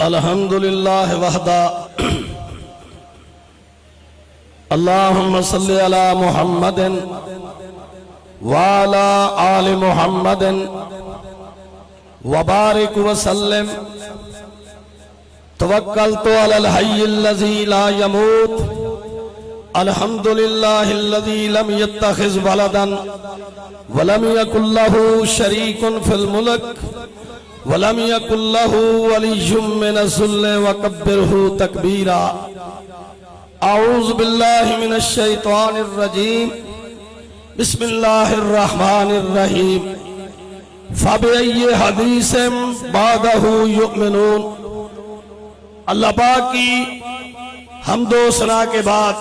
الحمدللہ وحدہ اللہم صلی علی محمد وعلی آل محمد وبارک وسلم توکلت علی الحی الذی لا یموت الحمدللہ الذی لم یتخذ ولدا ولم یکن لہ شریک فی الملک ولم یکن لہ ولی من الذل وکبرہ تکبیرا اعوذ باللہ من الشیطان الرجیم بسم اللہ الرحمن الرحیم فَبِأَيِّ حَدِيثٍ بَعْدَهُ يُؤْمِنُونَ۔ اللہ پاک کی حمد و ثنا کے بعد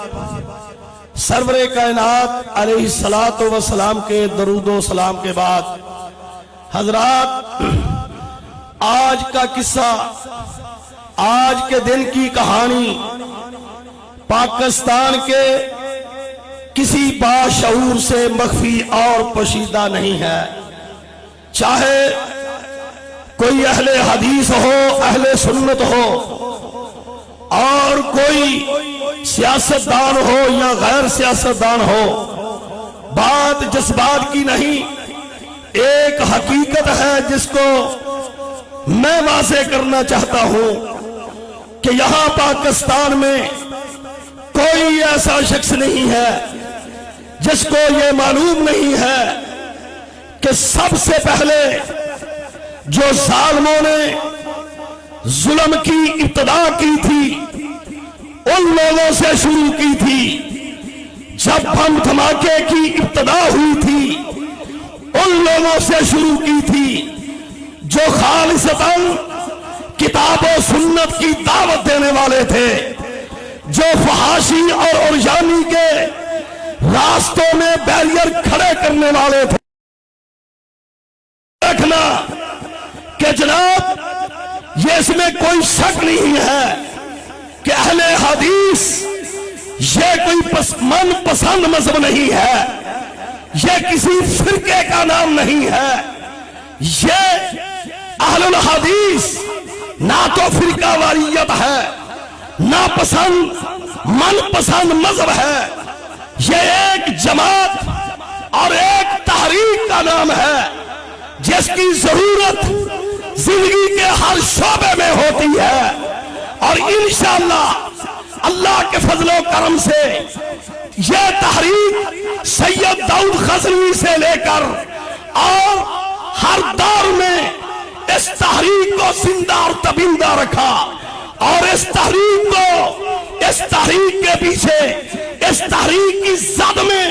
سرور کائنات علیہ السلام کے درود و سلام کے بعد حضرات آج کا قصہ، آج کے دن کی کہانی پاکستان کے کسی باشعور سے مخفی اور پوشیدہ نہیں ہے۔ چاہے کوئی اہل حدیث ہو، اہل سنت ہو، اور کوئی سیاستدان ہو یا غیر سیاستدان ہو، بات جذبات کی نہیں، ایک حقیقت ہے جس کو میں واضح کرنا چاہتا ہوں کہ یہاں پاکستان میں کوئی ایسا شخص نہیں ہے جس کو یہ معلوم نہیں ہے کہ سب سے پہلے جو ظالموں نے ظلم کی ابتدا کی تھی ان لوگوں سے شروع کی تھی، جب بم دھماکے کی ابتدا ہوئی تھی ان لوگوں سے شروع کی تھی جو خالصتاً کتاب و سنت کی دعوت دینے والے تھے، جو فحاشی اور عریانی کے راستوں میں بیریئر کھڑے کرنے والے تھے۔ رکھنا کہ جناب یہ اس میں کوئی شک نہیں ہے کہ اہل حدیث یہ کوئی من پسند مذہب نہیں ہے، یہ کسی فرقے کا نام نہیں ہے، یہ اہل الحدیث نہ تو فرقہ واریت ہے، نہ من پسند مذہب ہے، یہ ایک جماعت اور ایک تحریک کا نام ہے جس کی ضرورت زندگی کے ہر شعبے میں ہوتی ہے، اور انشاءاللہ اللہ کے فضل و کرم سے یہ تحریک سید داؤد غزنوی سے لے کر اور ہر دور میں اس تحریک کو زندہ اور تبندہ رکھا، اور اس تحریک کے پیچھے اس تحریک کی زد میں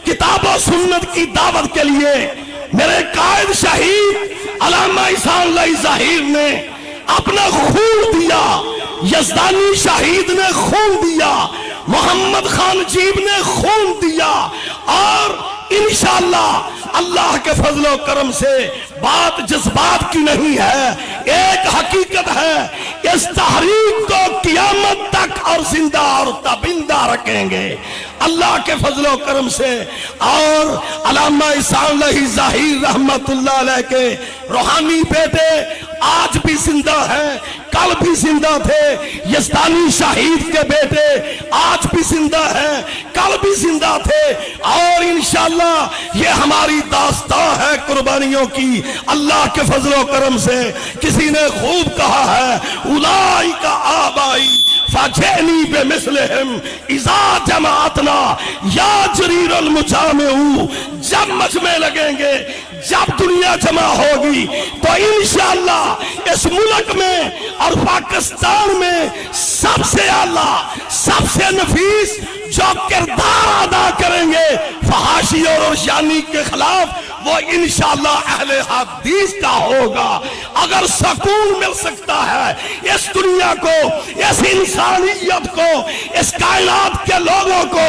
کتاب و سنت کی دعوت کے لیے میرے قائد شہید علامہ احسان اللہ ظاہر نے اپنا خون دیا، یزدانی شہید نے خون دیا، محمد خان جیب نے خون دیا، اور انشاءاللہ اللہ کے فضل و کرم سے بات جذبات کی نہیں ہے، ایک حقیقت ہے، اس تحریک کو قیامت تک اور زندہ اور تابندہ رکھیں گے اللہ کے فضل و کرم سے۔ اور علامہ احسان اللہ ظاہر رحمت اللہ علیہ کے روحانی بیٹے آج بھی زندہ ہیں، کل بھی زندہ تھے، یزدانی شہید کے بیٹے آج بھی زندہ ہیں، کل بھی زندہ تھے، اور انشاءاللہ یہ ہماری داستان ہے قربانیوں کی اللہ کے فضل و کرم سے۔ کسی نے خوب کہا ہے اولئک آبائی فجئنی بمثلہم اذا جماعتنا یا جریر المجامع، جب مجمع لگیں گے، جب دنیا جمع ہوگی تو انشاءاللہ اس ملک میں اور پاکستان میں سب سے اعلیٰ، سب سے نفیس جو کردار ادا کریں گے فحاشی اور عریانی کے خلاف، وہ انشاءاللہ اہل حدیث کا ہوگا۔ اگر سکون مل سکتا ہے اس دنیا کو، اس انسانیت کو، اس کائنات کے لوگوں کو،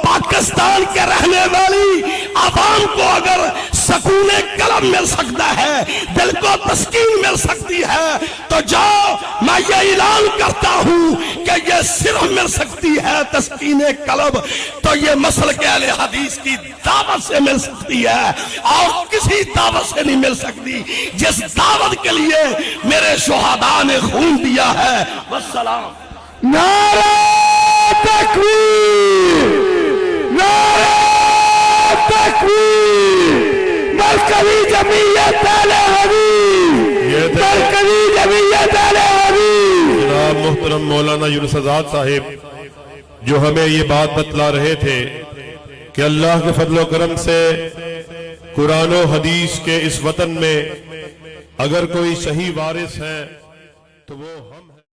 پاکستان کے رہنے والی عوام کو اگر سکون قلب مل سکتا ہے، دل کو تسکین مل سکتی ہے، تو جاؤ میں یہ اعلان کرتا ہوں کہ یہ صرف مل سکتی ہے تسکین قلب تو یہ مسلک اہل حدیث کی دعوت سے مل سکتی ہے، اور کسی دعوت سے نہیں مل سکتی جس دعوت کے لیے میرے شہداء نے خون دیا ہے۔ والسلام۔ نعرہ تکبیر، نعرہ تکبیر، مرکزی جمعیت اہل حدیث، مرکزی جمعیت اہل حدیث۔ جناب محترم مولانا یونس آزاد صاحب جو ہمیں یہ بات بتلا رہے تھے کہ اللہ کے فضل و کرم سے قرآن و حدیث کے اس وطن میں اگر کوئی صحیح وارث ہے تو وہ ہم ہیں۔